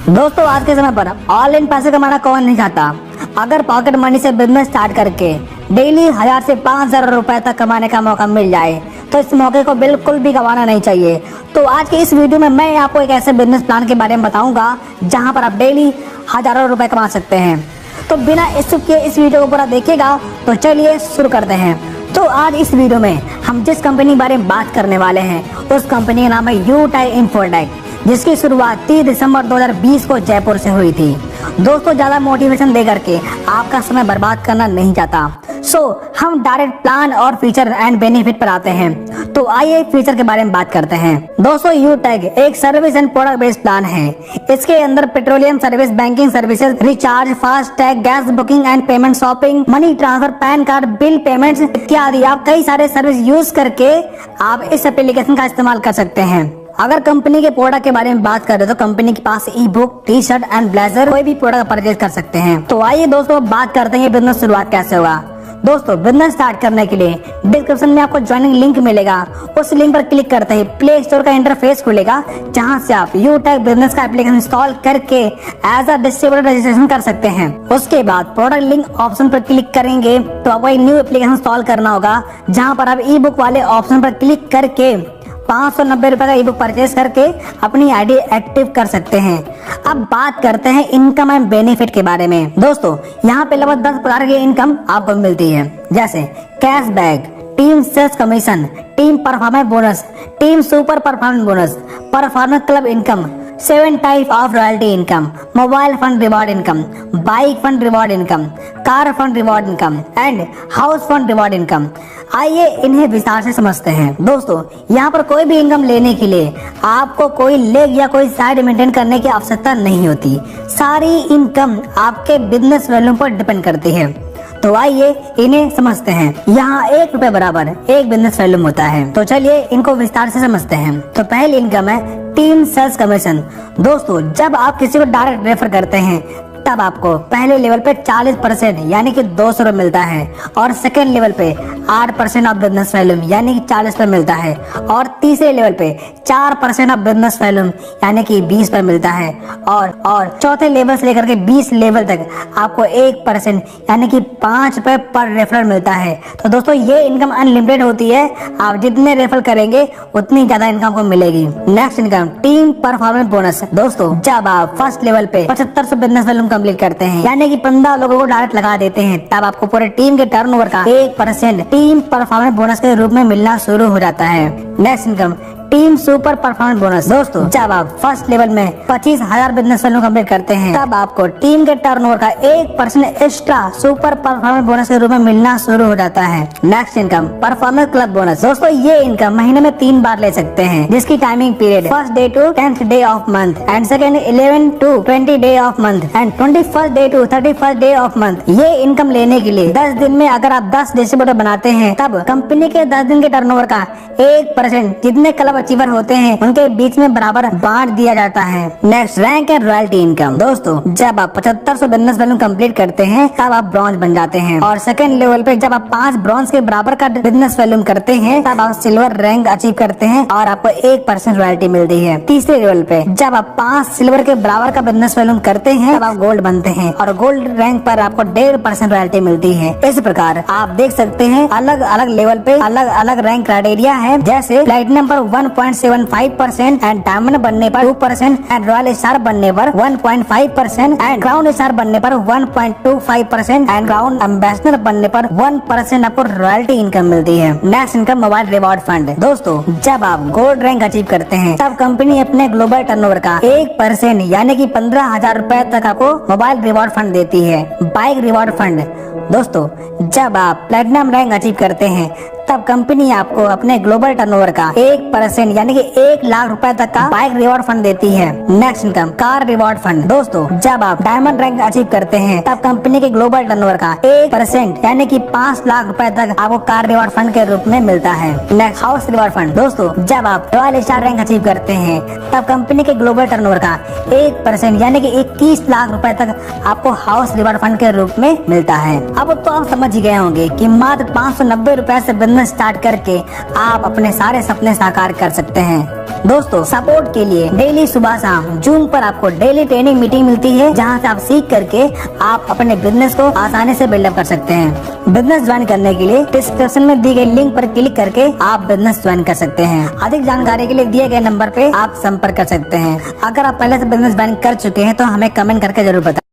दोस्तों आज के समय पर ऑनलाइन पैसे कमाना कौन नहीं चाहता। अगर पॉकेट मनी से बिजनेस स्टार्ट करके डेली 1000 से 5000 रुपए तक कमाने का मौका मिल जाए तो इस मौके को बिल्कुल भी गंवाना नहीं चाहिए। तो आज के इस वीडियो में मैं आपको एक ऐसे बिजनेस प्लान के बारे में बताऊंगा जहां पर आप डेली हजारों रुपए कमा सकते हैं। तो बिना स्किप किए इस वीडियो को पूरा देखिएगा। तो चलिए शुरू करते हैं। तो आज इस वीडियो में हम जिस कंपनी के बारे में बात करने वाले हैं उस कंपनी का नाम है यूटाई इन्फोटेक, जिसकी शुरुआत 30 दिसंबर 2020 को जयपुर से हुई थी। दोस्तों ज्यादा मोटिवेशन दे करके आपका समय बर्बाद करना नहीं चाहता। हम डायरेक्ट प्लान और फीचर एंड बेनिफिट पर आते हैं। तो आइए फीचर के बारे में बात करते हैं। दोस्तों यूटैग एक service and product based plan है। इसके अंदर petroleum service, banking services, recharge, fast tag, gas booking and payment, shopping, money transfer, pan card, bill payments इत्यादि आप कई सारे सर्विस यूज करके आप इस एप्लीकेशन का इस्तेमाल कर सकते हैं। अगर कंपनी के प्रोडक्ट के बारे में बात करें तो कंपनी के पास ebook, T shirt and blazer कोई भी प्रोडक्ट परचेज कर सकते हैं। तो आइए दोस्तों बात करते हैं बिजनेस शुरुआत कैसे होगा। दोस्तों बिजनेस स्टार्ट करने के लिए डिस्क्रिप्शन में आपको ज्वाइनिंग लिंक मिलेगा। उस लिंक पर क्लिक करते ही प्ले स्टोर का इंटरफेस खुलेगा जहां से आप यूटैग बिजनेस का एप्लीकेशन इंस्टॉल करके एज अ डिस्ट्रीब्यूटर रजिस्ट्रेशन कर सकते हैं। उसके बाद प्रोडक्ट लिंक ऑप्शन पर क्लिक करेंगे तो आपको एक न्यू एप्लीकेशन इंस्टॉल करना होगा जहां पर आप ई बुक वाले ऑप्शन पर क्लिक करके 590 रुपए का ई बुक परचेज करके अपनी आईडी एक्टिव कर सकते हैं। अब बात करते हैं इनकम एंड बेनिफिट के बारे में। दोस्तों यहाँ पे लगभग 10 प्रकार की इनकम आपको मिलती है, जैसे cashback, team sales commission, team performance bonus, team super performance bonus, performance club income, 7 type of royalty income, mobile fund reward income, bike fund reward income, car fund reward income and house fund reward income. आइए इन्हें विस्तार से समझते हैं। दोस्तों यहाँ पर कोई भी इनकम लेने के लिए आपको कोई लेग या कोई साइड मेंटेन करने की आवश्यकता नहीं होती। सारी इनकम आपके बिजनेस वैल्यू पर डिपेंड करती है। तो आइए इन्हें समझते हैं। यहाँ 1 रुपए बराबर एक बिजनेस वैल्यूम होता है। तो चलिए इनको विस्तार से समझते हैं। तो पहली इनकम है टीम सेल्स कमीशन। दोस्तों जब आप किसी को डायरेक्ट रेफर करते हैं तब आपको पहले लेवल पे 40% यानी कि 200 रुपए मिलता है और सेकेंड लेवल पे 8% ऑफ बिजनेस वैल्यूम यानी कि 40 रुपए मिलता है और तीसरे लेवल पे 4% ऑफ बिजनेस वैल्यूम यानी कि 20 रुपए मिलता है और चौथे लेवल से लेकर के 20 लेवल तक आपको 1% यानी कि 5 रुपए पर रेफरल मिलता है। तो दोस्तों ये इनकम अनलिमिटेड होती है, आप जितने रेफर करेंगे उतनी ज्यादा इनकम को मिलेगी। Next income team performance bonus. दोस्तों जब आप फर्स्ट लेवल पे 7500 बिजनेस वैल्यूम कंप्लीट करते हैं यानी कि 15 लोगों को डायरेक्ट लगा देते हैं तब आपको पूरे टीम के टर्नओवर का 1% टीम परफॉर्मेंस बोनस के रूप में मिलना शुरू हो जाता है। Next income team super performance bonus. दोस्तों जब आप फर्स्ट लेवल में 25,000 बिजनेस वैल्यू कंप्लीट करते हैं तब आपको टीम के टर्नओवर का 1% एक्स्ट्रा सुपर परफॉर्मेंस बोनस के रूप में मिलना शुरू हो जाता है। Next income performance club bonus. दोस्तों ये इनकम महीने में 3 बार ले सकते हैं जिसकी timing period first day to 10th day of month and second 11 to 20 day of month and 21st day to 31st day of month. ये इनकम लेने के लिए 10 दिन में अगर आप 10 डिस्ट्रीब्यूटर बनाते हैं तब कंपनी के 10 दिन के टर्नओवर का 1% जितने क्लब अचीवर होते हैं उनके बीच में बराबर बांट दिया जाता है। Next rank and royalty income. दोस्तों जब आप 7500 बिजनेस वैल्यू कंप्लीट करते हैं तब आप ब्रॉन्ज बन जाते हैं और सेकंड लेवल पे जब आप 5 ब्रॉन्ज के बराबर का बिजनेस वैल्यू करते हैं तब आप सिल्वर रैंक अचीव करते हैं और आपको 1% रॉयल्टी मिलती है। तीसरे लेवल पे जब आप 5 सिल्वर के बराबर का बिजनेस वैल्यू करते हैं तब आप गोल्ड बनते हैं और गोल्ड रैंक पर आपको 1.5% रॉयल्टी मिलती है। इस प्रकार आप देख सकते हैं अलग अलग लेवल पे अलग अलग रैंक क्राइटेरिया है, जैसे प्लेटिनम पर 1.75% एंड डायमंड बनने पर 2% एंड रॉयल स्टार बनने पर 1.5% एंड क्राउन स्टार बनने पर 1.25% एंड क्राउन एम्बेसडर बनने पर 1% आपको रॉयल्टी इनकम मिलती है। Next income mobile reward fund. दोस्तों जब आप गोल्ड रैंक अचीव करते हैं तब कंपनी अपने ग्लोबल टर्नओवर का 1% यानी कि 15,000 रुपए तक आपको मोबाइल रिवॉर्ड फंड देती है। Bike reward fund. दोस्तों जब आप प्लेटिनम रैंक अचीव करते हैं तब कंपनी आपको अपने ग्लोबल टर्नओवर का 1% यानी कि 1 लाख रुपए तक का बाइक रिवॉर्ड फंड देती है। Next income car reward fund. दोस्तों जब आप डायमंड रैंक अचीव करते हैं तब कंपनी के ग्लोबल टर्नओवर का 1% यानी कि 5 लाख रुपए तक आपको कार रिवॉर्ड फंड के रूप में मिलता है। Next house reward fund. दोस्तों जब आप रॉयल स्टार रैंक अचीव करते हैं तब कंपनी के ग्लोबल टर्नओवर का 1% यानी कि 21 लाख रुपए तक आपको हाउस रिवॉर्ड फंड के रूप में मिलता है। अब तो आप समझ ही गए होंगे कि मात्र 590 रुपए से बिजनेस स्टार्ट करके आप अपने सारे सपने साकार कर सकते हैं। दोस्तों, सपोर्ट के लिए डेली सुबह शाम जूम पर आपको डेली ट्रेनिंग मीटिंग मिलती है, जहां से आप सीख करके आप अपने बिजनेस को आसानी से बिल्डअप कर सकते हैं। बिजनेस ज्वाइन करने के लिए डिस्क्रिप्शन में दी गई लिंक पर क्लिक करके आप बिजनेस ज्वाइन कर सकते हैं। अधिक जानकारी के लिए दिए गए नंबर पे आप संपर्क कर सकते हैं। अगर आप पहले से बिजनेस ज्वाइन कर चुके हैं तो हमें कमेंट करके जरूर बताएं।